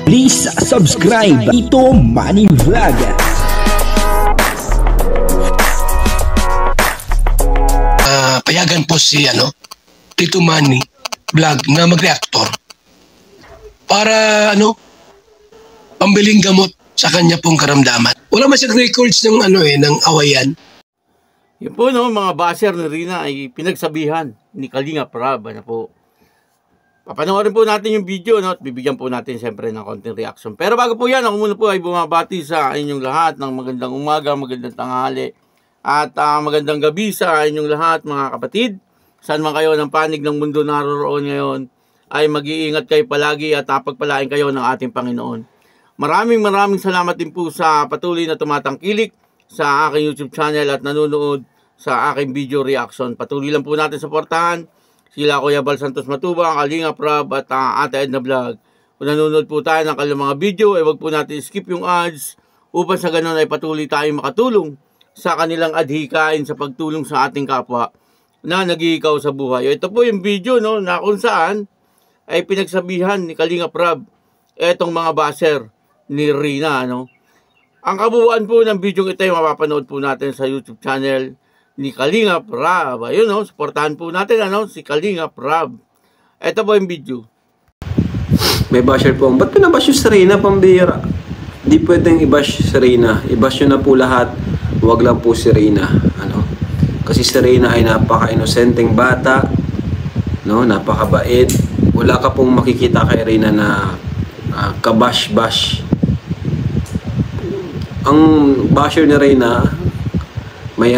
Please subscribe Tito Manny Vlog. Payagan po si Tito Manny Vlog na mag-reactor para pambiling gamot sa kanya pong karamdaman. Wala man siyang records ng ng awayan. Yun po mga baser ni Rina ay pinagsabihan ni Kalinga Prab po. Papanoorin po natin yung video at bibigyan po natin siyempre ng konting reaction. Pero bago po yan, ako muna po ay bumabati sa inyong lahat ng magandang umaga, magandang tanghali at magandang gabi sa inyong lahat mga kapatid. Saan man kayo ng panig ng mundo naroroon ngayon ay mag-iingat kayo palagi at pagpalain kayo ng ating Panginoon. Maraming salamat din po sa patuloy na tumatangkilik sa aking YouTube channel at nanonood sa aking video reaction. Patuloy lang po natin suportahan sila Kuya Bal Santos Matubang, Kalinga Prab at Ate Edna Vlog. Kung nanonood po tayo ng kanilang mga video, ay wag po natin skip yung ads upang sa ganun ay patuloy tayong makatulong sa kanilang adhikain sa pagtulong sa ating kapwa na nag-iikaw sa buhay. Ito po yung video na kung saan ay pinagsabihan ni Kalinga Prab etong mga baser ni Rina. Ang kabuuan po ng video ito ay mapapanood po natin sa YouTube channel ni Kalinga Prab. Ayun suportahan po natin si Kalinga Prab. Ito po yung video. May basher po. Ba't pinabash yung si Rina, pambira? Di pwedeng i-bash si Rina. I-bash nyo na po lahat. Huwag lang po si Rina. Kasi si Rina ay napaka-inosenteng bata. Napakabait. Wala ka pong makikita kay Rina na kabash-bash. Ang basher ni Rina, may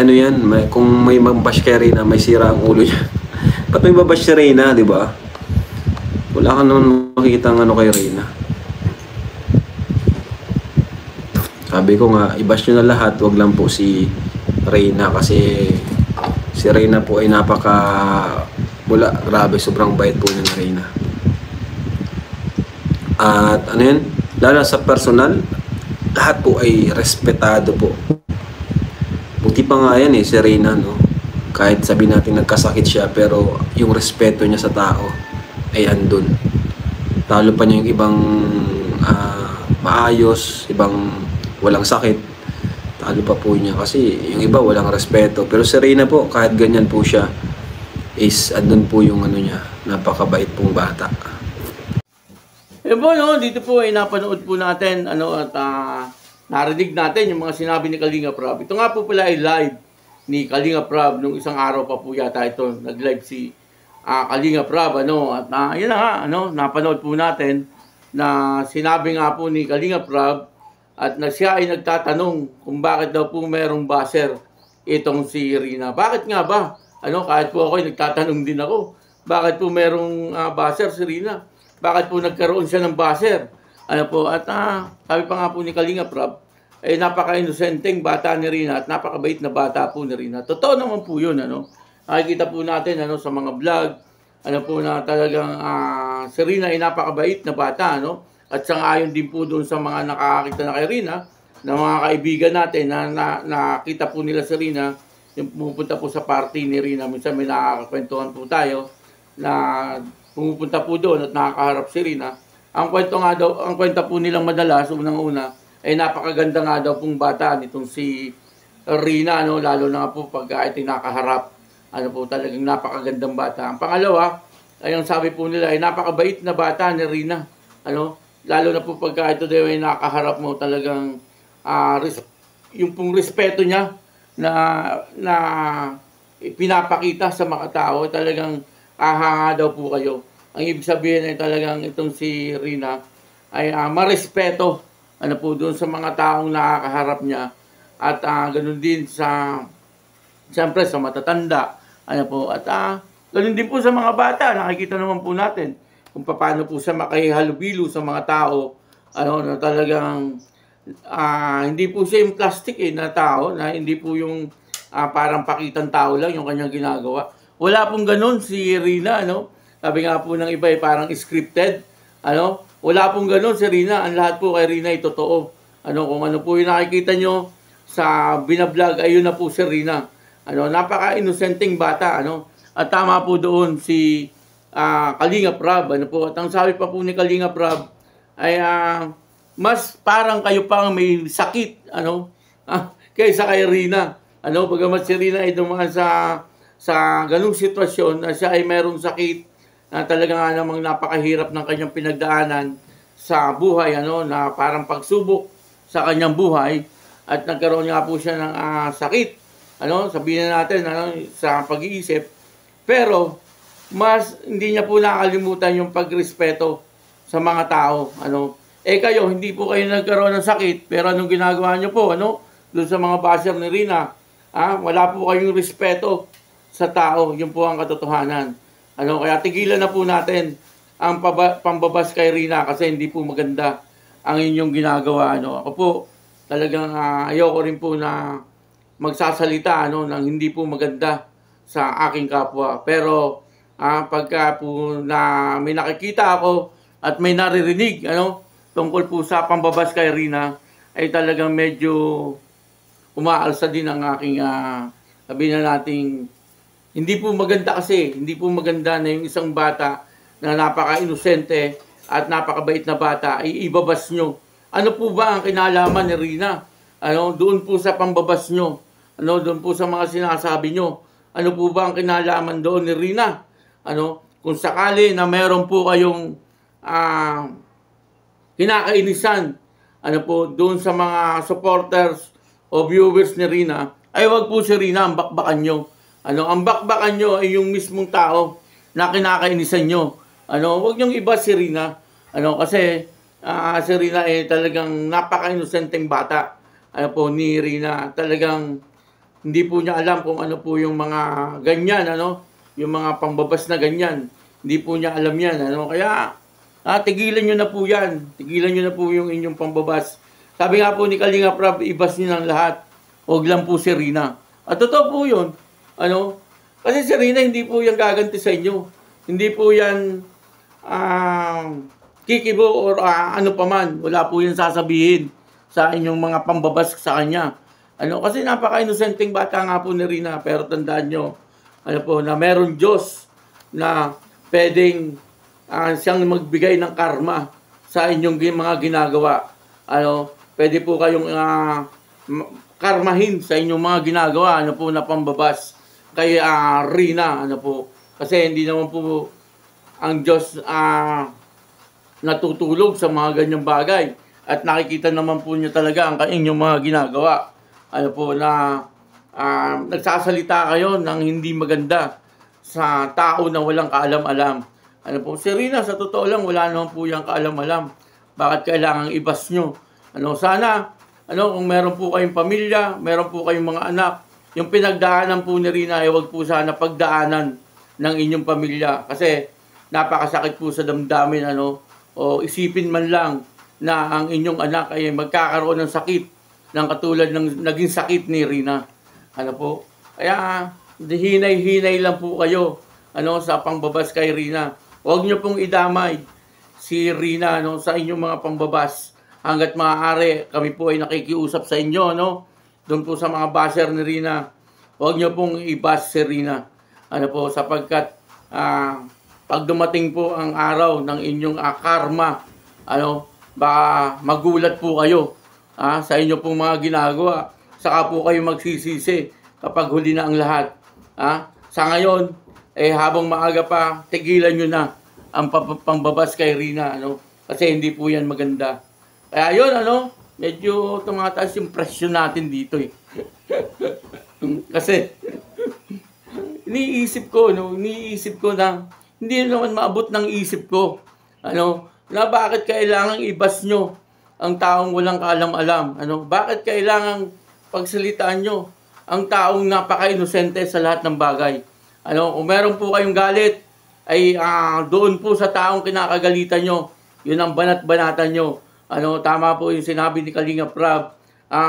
kung may mabash kay Rina, may sira ang ulo niya. Ba't may babash si Rina, di ba? Wala ka naman makikita kay Rina. Sabi ko nga, i-bash nyo na lahat, wag lang po si Rina kasi si Rina po ay grabe, sobrang bait po niya na Rina. At lalo sa personal, lahat po ay respetado po. Buti pa nga yan si Rina, kahit sabi natin nagkasakit siya, pero yung respeto niya sa tao ay andun. Talo pa niya yung ibang maayos, ibang walang sakit. Talo pa po niya kasi yung iba walang respeto. Pero si Rina po, kahit ganyan po siya, is andun po yung niya, napakabait pong bata. Dito po ay napanood po natin at narinig natin yung mga sinabi ni Kalinga Prab. Ito nga po pala ay live ni Kalinga Prab nung isang araw pa po yata ito. Nag-live si Kalinga Prab. At yun na nga, napanood po natin na sinabi nga po ni Kalinga Prab at siya ay nagtatanong kung bakit daw po merong baser itong si Rina. Bakit nga ba? Kahit po ako ay nagtatanong din ako. Bakit po merong baser si Rina? Bakit po nagkaroon siya ng baser? Sabi pa nga po ni Kalinga Prab, ay napaka-inosenteng bata ni Rina at napakabait na bata po ni Rina. Totoo naman po yun, Nakikita po natin, sa mga vlog, na talagang si Rina ay napakabait na bata, At sang-ayon din po doon sa mga nakakakita na kay Rina, na mga kaibigan natin na nakita po nila si Rina, yung pumupunta po sa party ni Rina. Minsan may nakakakwentuhan po tayo na pumupunta po doon at nakakaharap si Rina. Ang kwento po nilang madalas, unang-una, ay napakaganda nga daw pong bata nitong si Rina, lalo na nga po pag ito nakaharap. Talagang napakagandang bata. Ang pangalawa, ay ang sabi po nila, ay napakabait na bata ni Rina. Lalo na po pag ito daw ay nakaharap mo, talagang yung pong respeto niya na pinapakita sa mga tao, talagang ahanga daw po kayo. Ang ibig sabihin ay talagang itong si Rina ay marespeto doon sa mga taong nakakaharap niya at ganoon din siyempre sa matatanda at ganoon din po sa mga bata. Nakikita naman po natin kung paano po siya makihalubilo sa mga tao na talagang hindi po siya yung plastic na tao, na hindi po yung parang pakitang tao lang yung kanyang ginagawa. Wala pong ganoon si Rina, Sabi nga po ng iba ay parang scripted. Wala pong gano'n si Rina. Ang lahat po kay Rina ay totoo. Kung ano po yung nakikita nyo sa binablog, ayun na po si Rina. Napaka-inosenteng bata. At tama po doon si Kalinga Prab. At ang sabi pa po ni Kalinga Prab, ay mas parang kayo pang may sakit, kaysa kay Rina. Bagamat si Rina ay dumaan sa ganung sitwasyon na siya ay merong sakit na talaga nga namang napakahirap ng kanyang pinagdaanan sa buhay, na parang pagsubok sa kanyang buhay, at nagkaroon nga po siya ng sakit, sabihin na natin, sa pag-iisip. Pero mas hindi niya po nakalimutan yung pagrespeto sa mga tao, kayo, hindi po kayo nagkaroon ng sakit, pero anong ginagawa niyo po, doon sa mga basher ni Rina, wala po kayong respeto sa tao. Yun po ang katotohanan. Kaya tigilan na po natin ang pambabas kay Rina, kasi hindi po maganda ang inyong ginagawa. Ako po, talagang ayoko rin po na magsasalita ng hindi po maganda sa aking kapwa. Pero pagka po na may nakikita ako at may naririnig tungkol po sa pambabas kay Rina, ay talagang medyo umaalsa din ang aking sabihin na nating hindi po maganda, kasi hindi po maganda na yung isang bata na napaka-inosente at napakabait na bata ay ibabas nyo. Ano po ba ang kinalaman ni Rina? Doon po sa pambabas nyo, doon po sa mga sinasabi nyo, ano po ba ang kinalaman doon ni Rina? Kung sakali na meron po kayong kinakainisan, po doon sa mga supporters o viewers ni Rina, ay wag po si Rina ang bakbakan nyo. Ang bakbakan nyo ay yung mismong tao na kinakainisan nyo. Wag nyong iba si Rina. Kasi si Rina ay talagang napaka-inosenteng bata. Ni Rina, talagang hindi po niya alam kung ano po yung mga ganyan, yung mga pambabas na ganyan. Hindi po niya alam yan. Kaya tigilan nyo na po yan. Tigilan nyo na po yung inyong pambabas. Sabi nga po ni Kalinga Prab, ibas nyo ng lahat. Huwag lang po si Rina. At totoo po yun. Kasi si Rina hindi po yan gaganti sa inyo. Hindi po yan kikibo or ano pa man. Wala po yan sasabihin sa inyong mga pambabas sa kanya. Kasi napaka-inosenteng bata nga po ni Rina. Pero tandaan nyo, na meron Diyos na pwedeng siyang magbigay ng karma sa inyong mga ginagawa. Pwede po kayong karmahin sa inyong mga ginagawa, na pambabas kay Rina, kasi hindi naman po ang Diyos natutulog sa mga ganyang bagay, at nakikita naman po niya talaga ang inyong mga ginagawa, na nagsasalita kayo ng hindi maganda sa tao na walang kaalam-alam. Si Rina, sa totoo lang, wala naman po yung kaalam-alam. Bakit kailangang ibas nyo? Sana, kung meron po kayong pamilya, meron po kayong mga anak, yung pinagdaanan po ni Rina ay wag po sana pagdaanan ng inyong pamilya. Kasi napakasakit po sa damdamin, o isipin man lang na ang inyong anak ay magkakaroon ng sakit, ng katulad ng naging sakit ni Rina. Kaya hinay-hinay lang po kayo, sa pangbabas kay Rina. Huwag nyo pong idamay si Rina, sa inyong mga pangbabas. Hanggat maaari, kami po ay nakikiusap sa inyo, doon po sa mga basher ni Rina. Huwag nyo pong ibas si Rina. Sapagkat pag dumating po ang araw ng inyong karma, baka magulat po kayo sa inyo pong mga ginagawa. Saka po kayo magsisisi kapag huli na ang lahat. Sa ngayon, habang maaga pa, tigilan nyo na ang pangbabas kay Rina, kasi hindi po yan maganda. Kaya yun, medyo tumataas yung presyo natin dito Kasi iniisip ko na hindi naman maabot ng isip ko, na bakit kailangang ibas nyo ang taong walang kaalam-alam, bakit kailangang pagsalitaan nyo ang taong napaka-inosente sa lahat ng bagay. Kung meron po kayong galit, ay doon po sa taong kinakagalitan nyo, yun ang banat-banatan nyo. Tama po yung sinabi ni Kalinga Prab,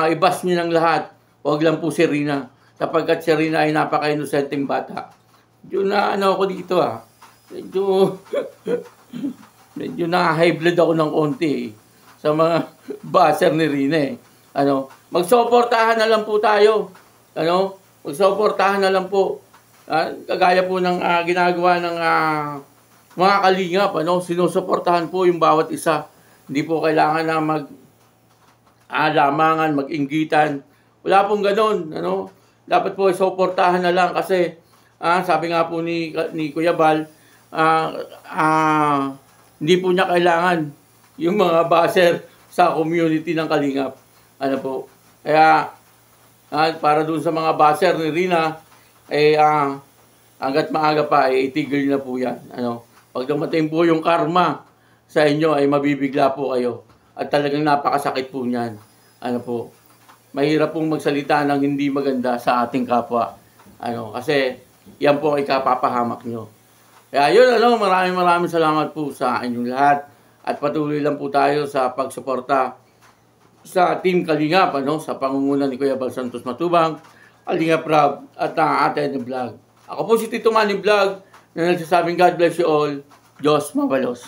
ibas nyo ng lahat, huwag lang po si Rina, sapagkat si Rina ay napaka-inosenteng bata. Medyo na ako dito medyo na-high blood ako ng konti sa mga basher ni Rina Magsuportahan na lang po tayo. Magsuportahan na lang po. Kagaya po ng ginagawa ng mga kalingap, sinusuportahan po yung bawat isa Hindi po kailangan na lamangan, mag-inggitan. Wala pong ganun, ano? Dapat po suportahan na lang kasi sabi nga po ni Kuya Bal, hindi po niya kailangan yung mga baser sa community ng Kalingap. Ano po? Kaya para dun sa mga baser ni Rina, hanggat maaga pa, itigil na po yan. Ano? Pag dumating po yung karma sa inyo, ay mabibigla po kayo. At talagang napakasakit po niyan. Ano po? Mahirap pong magsalita ng hindi maganda sa ating kapwa. Ano? Kasi yan po ay kapapahamak nyo. Kaya yun, maraming salamat po sa inyong lahat. At patuloy lang po tayo sa pagsuporta sa Team Kalingap, sa pangunguna ni Kuya Bal Santos Matubang, Kalingap Rob, at ang atin ng vlog. Ako po si Tito Manny Vlog, na nagsasabing God bless you all. Diyos mabalos.